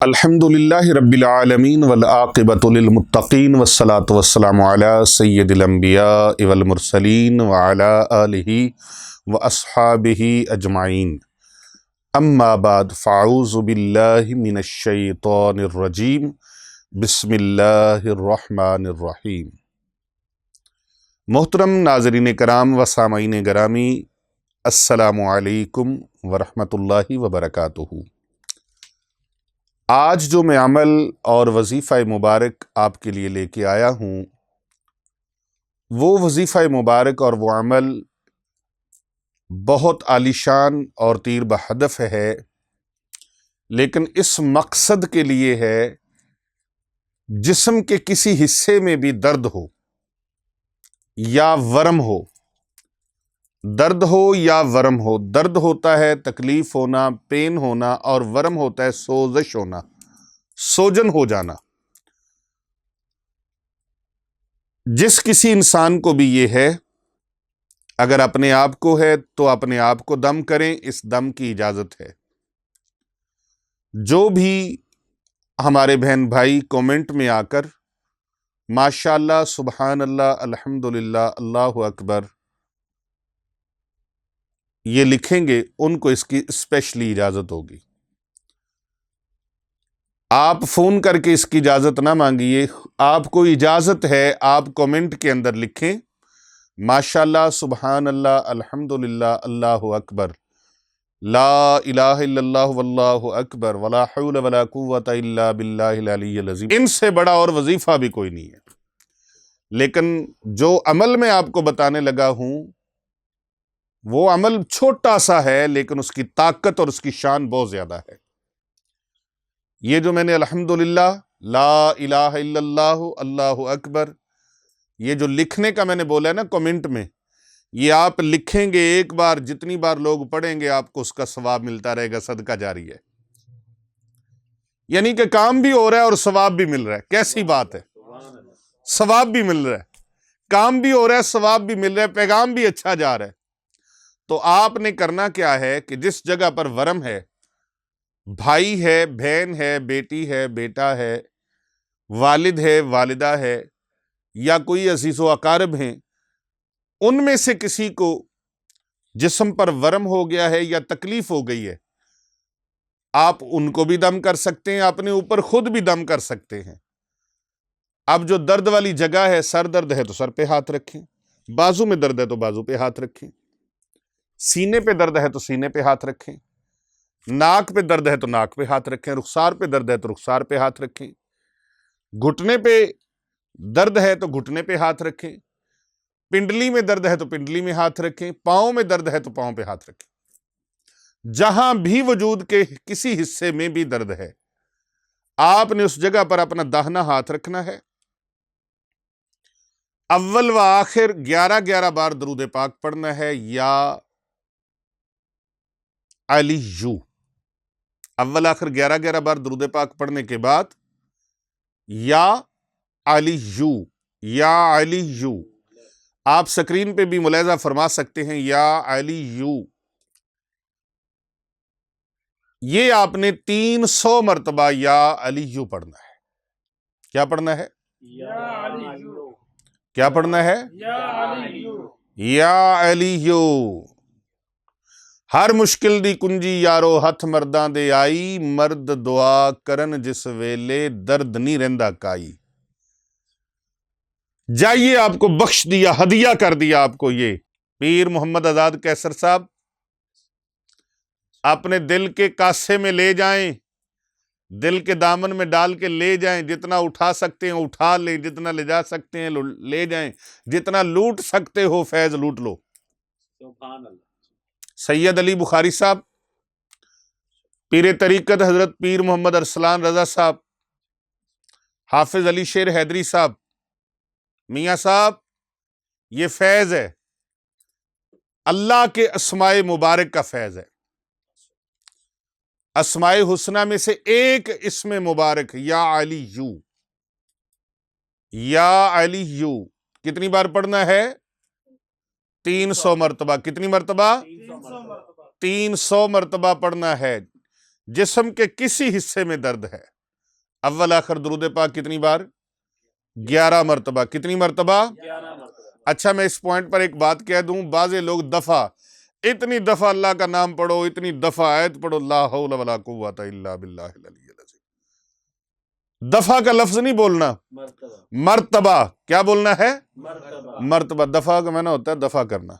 الحمدللہ رب العالمین والعاقبۃ للمتقین والصلاة والسلام علی سید الانبیاء والمرسلین وعلی آلہ واصحابہ اجمعین اما بعد فاعوذ باللہ من الشیطان الرجیم بسم اللہ الرحمن الرحیم۔ محترم ناظرین کرام و سامعین گرامی، السلام علیکم ورحمۃ اللہ وبرکاتہ۔ آج جو میں عمل اور وظیفہ مبارک آپ کے لیے لے کے آیا ہوں، وہ وظیفہ مبارک اور وہ عمل بہت عالیشان اور تیر بہدف ہے، لیکن اس مقصد کے لیے ہے جسم کے کسی حصے میں بھی درد ہو یا ورم ہو، درد ہو یا ورم ہو۔ درد ہوتا ہے تکلیف ہونا، پین ہونا، اور ورم ہوتا ہے سوزش ہونا، سوجن ہو جانا۔ جس کسی انسان کو بھی یہ ہے، اگر اپنے آپ کو ہے تو اپنے آپ کو دم کریں، اس دم کی اجازت ہے۔ جو بھی ہمارے بہن بھائی کومنٹ میں آ کر ماشاءاللہ، سبحان اللہ، الحمدللہ، اللہ اکبر یہ لکھیں گے، ان کو اس کی اسپیشلی اجازت ہوگی۔ آپ فون کر کے اس کی اجازت نہ مانگیے، آپ کو اجازت ہے آپ کومنٹ کے اندر لکھیں ماشاءاللہ، سبحان اللہ، الحمدللہ، اللہ اکبر، لا الہ الا اللہ واللہ اکبر، ولا حول ولا قوت الا باللہ العلی العظیم۔ ان سے بڑا اور وظیفہ بھی کوئی نہیں ہے، لیکن جو عمل میں آپ کو بتانے لگا ہوں وہ عمل چھوٹا سا ہے، لیکن اس کی طاقت اور اس کی شان بہت زیادہ ہے۔ یہ جو میں نے الحمدللہ، لا الہ الا اللہ، اللہ اکبر، یہ جو لکھنے کا میں نے بولا ہے نا کومنٹ میں، یہ آپ لکھیں گے ایک بار، جتنی بار لوگ پڑھیں گے آپ کو اس کا ثواب ملتا رہے گا، صدقہ جاری ہے۔ یعنی کہ کام بھی ہو رہا ہے اور ثواب بھی مل رہا ہے۔ کیسی بات ہے؟ ثواب بھی مل رہا ہے، کام بھی ہو رہا ہے، ثواب بھی مل رہا ہے، پیغام بھی اچھا جا رہا ہے۔ تو آپ نے کرنا کیا ہے کہ جس جگہ پر ورم ہے، بھائی ہے، بہن ہے، بیٹی ہے، بیٹا ہے، والد ہے، والدہ ہے، یا کوئی عزیز و اقارب ہیں، ان میں سے کسی کو جسم پر ورم ہو گیا ہے یا تکلیف ہو گئی ہے، آپ ان کو بھی دم کر سکتے ہیں، اپنے اوپر خود بھی دم کر سکتے ہیں۔ اب جو درد والی جگہ ہے، سر درد ہے تو سر پہ ہاتھ رکھیں، بازو میں درد ہے تو بازو پہ ہاتھ رکھیں، سینے پہ درد ہے تو سینے پہ ہاتھ رکھیں، ناک پہ درد ہے تو ناک پہ ہاتھ رکھیں، رخسار پہ درد ہے تو رخسار پہ ہاتھ رکھیں، گھٹنے پہ درد ہے تو گھٹنے پہ ہاتھ رکھیں، پنڈلی میں درد ہے تو پنڈلی میں ہاتھ رکھیں، پاؤں میں درد ہے تو پاؤں پہ ہاتھ رکھیں۔ جہاں بھی وجود کے کسی حصے میں بھی درد ہے، آپ نے اس جگہ پر اپنا داہنا ہاتھ رکھنا ہے۔ اول و آخر 11 بار درود پاک پڑھنا ہے، یا علیو۔ اول آخر 11 بار درود پاک پڑھنے کے بعد یا علیو، یا علیو۔ آپ سکرین پہ بھی ملاحظہ فرما سکتے ہیں، یا علیو۔ یہ آپ نے 300 مرتبہ یا علیو پڑھنا ہے۔ کیا پڑھنا ہے؟ یا علیو، کیا پڑھنا ہے؟ یا علیو، یا علیو۔ ہر مشکل دی کنجی یارو ہتھ مرداں دے آئی، مرد دعا کرن جس ویلے درد نہیں رہندا کائی۔ جائیے، آپ کو بخش دیا، ہدیہ کر دیا آپ کو یہ پیر محمد آزاد کیسر صاحب۔ اپنے دل کے کاسے میں لے جائیں، دل کے دامن میں ڈال کے لے جائیں، جتنا اٹھا سکتے ہیں اٹھا لیں، جتنا لے جا سکتے ہیں لے جائیں، جتنا لوٹ سکتے ہو فیض لوٹ لو۔ سبحان اللہ۔ سید علی بخاری صاحب، پیر طریقت حضرت پیر محمد ارسلان رضا صاحب، حافظ علی شیر حیدری صاحب، میاں صاحب، یہ فیض ہے، اللہ کے اسماء مبارک کا فیض ہے۔ اسماء حسنہ میں سے ایک اسم مبارک یا علیو، یا علیو کتنی بار پڑھنا ہے؟ 300 مرتبہ۔ کتنی مرتبہ؟ 300 مرتبہ۔ 300 مرتبہ پڑھنا ہے۔ جسم کے کسی حصے میں درد ہے، اول آخر درود پاک کتنی بار؟ 11 مرتبہ۔ کتنی مرتبہ؟ 11 مرتبہ۔ اچھا میں اس پوائنٹ پر ایک بات کہہ دوں، بعض لوگ دفعہ، اتنی دفعہ اللہ کا نام پڑھو، اتنی دفعہ آیت پڑھو، لا حول ولا قوت الا باللہ العلی العظیم۔ دفعہ کا لفظ نہیں بولنا، مرتبہ۔ مرتبہ کیا بولنا ہے؟ مرتبہ۔ مرتبہ۔ دفعہ کا معنی ہوتا ہے دفع کرنا،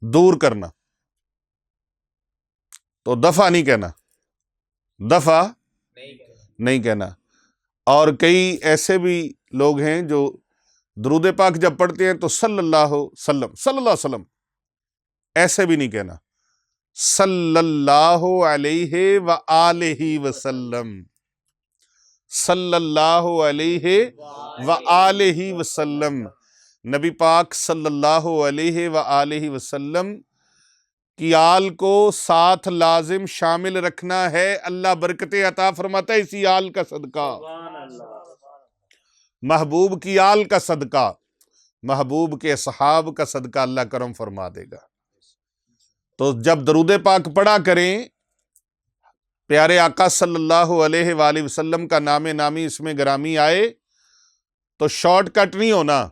دور کرنا، تو دفعہ نہیں کہنا، دفعہ نہیں کہنا۔ اور کئی ایسے بھی لوگ ہیں جو درود پاک جب پڑھتے ہیں تو صلی اللہ وسلم، صلی اللہ علیہ وسلم، ایسے بھی نہیں کہنا، صلی اللہ علیہ وآلہ وسلم، صلی اللہ علیہ وآلہ وسلم۔ نبی پاک صلی اللہ علیہ وآلہ وسلم کی آل کو ساتھ لازم شامل رکھنا ہے، اللہ برکتیں عطا فرماتا ہے اسی آل کا صدقہ، سبحان اللہ۔ محبوب کی آل کا صدقہ، محبوب کے اصحاب کا صدقہ اللہ کرم فرما دے گا۔ تو جب درود پاک پڑھا کریں، پیارے آقا صلی اللہ علیہ وآلہ وسلم کا نام نامی اس میں گرامی آئے تو شارٹ کٹ نہیں ہونا۔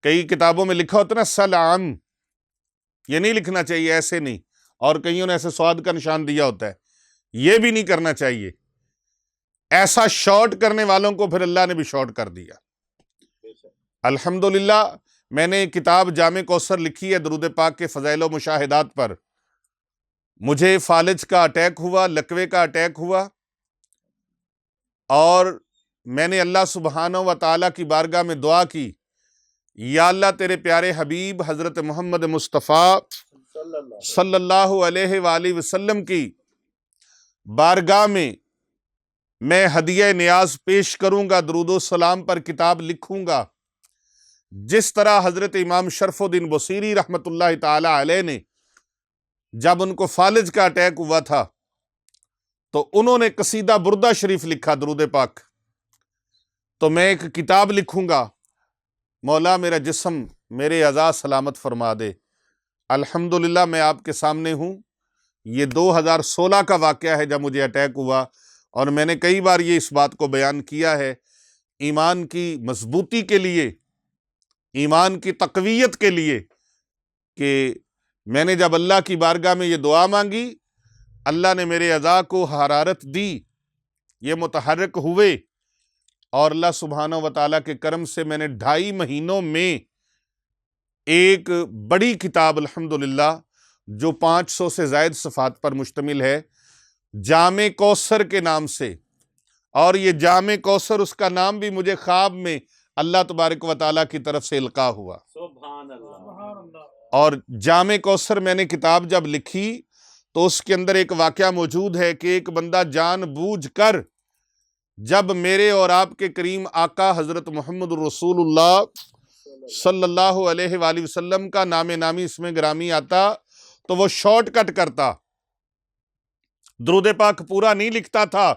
کئی کتابوں میں لکھا ہوتا ہے نا سلام، یہ نہیں لکھنا چاہیے، ایسے نہیں، اور کئیوں نے ایسے سواد کا نشان دیا ہوتا ہے، یہ بھی نہیں کرنا چاہیے۔ ایسا شارٹ کرنے والوں کو پھر اللہ نے بھی شارٹ کر دیا۔ الحمدللہ میں نے کتاب جامع کوثر لکھی ہے درود پاک کے فضائل و مشاہدات پر۔ مجھے فالج کا اٹیک ہوا، لکوے کا اٹیک ہوا، اور میں نے اللہ سبحانہ و تعالیٰ کی بارگاہ میں دعا کی، یا اللہ تیرے پیارے حبیب حضرت محمد مصطفیٰ صلی اللہ علیہ وآلہ وسلم کی بارگاہ میں ہدیہ نیاز پیش کروں گا، درود و سلام پر کتاب لکھوں گا، جس طرح حضرت امام شرف الدین بصیری رحمت اللہ تعالی علیہ نے جب ان کو فالج کا اٹیک ہوا تھا تو انہوں نے قصیدہ بردہ شریف لکھا درود پاک، تو میں ایک کتاب لکھوں گا، مولا میرا جسم میرے اعضاء سلامت فرما دے۔ الحمدللہ میں آپ کے سامنے ہوں۔ یہ 2016 کا واقعہ ہے جب مجھے اٹیک ہوا، اور میں نے کئی بار یہ اس بات کو بیان کیا ہے، ایمان کی مضبوطی کے لیے، ایمان کی تقویت کے لیے، کہ میں نے جب اللہ کی بارگاہ میں یہ دعا مانگی، اللہ نے میرے اعضاء کو حرارت دی، یہ متحرک ہوئے، اور اللہ سبحانہ و تعالیٰ کے کرم سے میں نے 2.5 مہینوں میں ایک بڑی کتاب الحمدللہ جو 500 سے زائد صفحات پر مشتمل ہے، جامع کوثر کے نام سے، اور یہ جامع کوثر اس کا نام بھی مجھے خواب میں اللہ تبارک و تعالیٰ کی طرف سے القاء ہوا۔ سبحان اللہ۔ اور جامع کوثر میں نے کتاب جب لکھی تو اس کے اندر ایک واقعہ موجود ہے کہ ایک بندہ جان بوجھ کر جب میرے اور آپ کے کریم آقا حضرت محمد رسول اللہ صلی اللہ علیہ وآلہ وسلم کا نام نامی اس میں گرامی آتا تو وہ شارٹ کٹ کرتا، درود پاک پورا نہیں لکھتا تھا،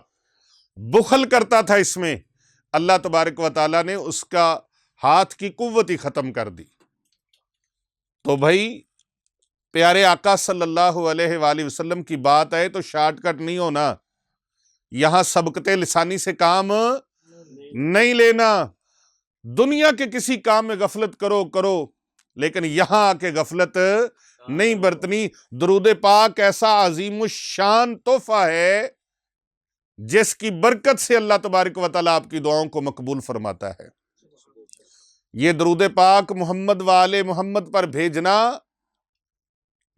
بخل کرتا تھا اس میں، اللہ تبارک و تعالیٰ نے اس کا ہاتھ کی قوت ہی ختم کر دی۔ تو بھائی پیارے آقا صلی اللہ علیہ وآلہ وسلم کی بات آئے تو شارٹ کٹ نہیں ہونا، یہاں سبقت لسانی سے کام نہیں لینا۔ دنیا کے کسی کام میں غفلت کرو، لیکن یہاں آ کے غفلت نہیں برتنی۔ درود پاک ایسا عظیم الشان تحفہ ہے جس کی برکت سے اللہ تبارک و تعالیٰ آپ کی دعاؤں کو مقبول فرماتا ہے۔ یہ درود پاک محمد وآل محمد پر بھیجنا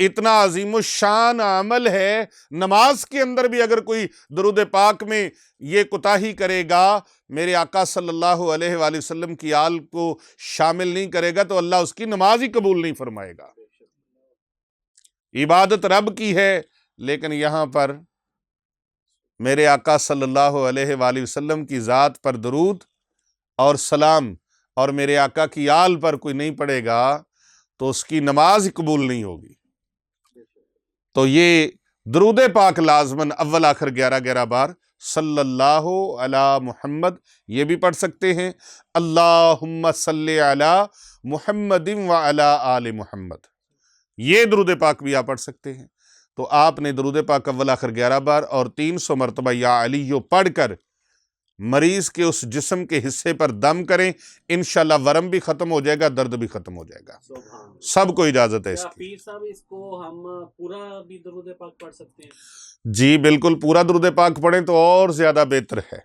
اتنا عظیم الشان عمل ہے، نماز کے اندر بھی اگر کوئی درود پاک میں یہ کوتاہی کرے گا، میرے آقا صلی اللہ علیہ وآلہ وسلم کی آل کو شامل نہیں کرے گا تو اللہ اس کی نماز ہی قبول نہیں فرمائے گا۔ عبادت رب کی ہے، لیکن یہاں پر میرے آقا صلی اللہ علیہ وآلہ وسلم کی ذات پر درود اور سلام اور میرے آقا کی آل پر کوئی نہیں پڑھے گا تو اس کی نماز ہی قبول نہیں ہوگی۔ تو یہ درود پاک لازماً اول آخر 11 بار صلی اللہ علی محمد، یہ بھی پڑھ سکتے ہیں اللہم صلی علی محمد وعلی آل محمد، یہ درود پاک بھی آپ پڑھ سکتے ہیں۔ تو آپ نے درود پاک اول آخر 11 بار اور 300 مرتبہ یا علیو پڑھ کر مریض کے اس جسم کے حصے پر دم کریں، انشاءاللہ ورم بھی ختم ہو جائے گا، درد بھی ختم ہو جائے گا۔ سبحان اللہ۔ سب کو اجازت ہے اس کیا کی۔ پیر صاحب اس کو ہم پورا بھی درود پاک پڑھ سکتے ہیں؟ جی بالکل، پورا درود پاک پڑھیں تو اور زیادہ بہتر ہے۔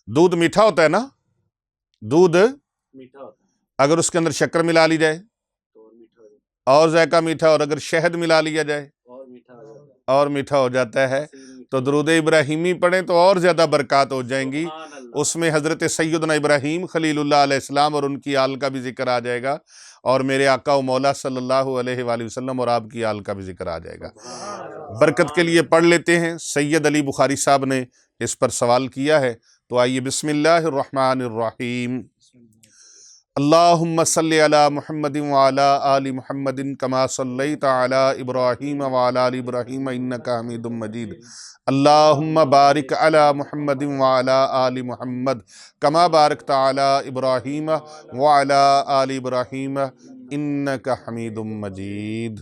دودھ میٹھا ہوتا ہے نا، دودھ میٹھا ہوتا ہے اگر اس کے اندر شکر ملا لی جائے تو اور میٹھا ہو جاتا ہے، اور ذائقہ میٹھا، اور اگر شہد ملا لیا جائے اور میٹھا ہو جاتا ہے، اور میٹھا ہو جاتا ہے، تاثیر میٹھی تو درود ابراہیمی پڑھیں تو اور زیادہ برکات ہو جائیں گی۔ سبحان اللہ۔ اس میں حضرت سیدنا ابراہیم خلیل اللہ علیہ السلام اور ان کی آل کا بھی ذکر آ جائے گا، اور میرے آقا و مولا صلی اللہ علیہ وآلہ وسلم اور آپ کی آل کا بھی ذکر آ جائے گا۔ سبحان اللہ۔ برکت کے لیے پڑھ لیتے ہیں۔ سید علی بخاری صاحب نے اس پر سوال کیا ہے، تو آئیے بسم اللہ الرحمن الرحیم۔ اللہم صلی علی محمد وعلی آل محمد کما صلیت علی ابراہیم وعلی آل ابراہیم انکا حمید مجید۔ اللہم بارک علی محمد وعلی آل محمد کما بارکت علی ابراہیم وعلی آل ابراہیم انکا حمید مجید۔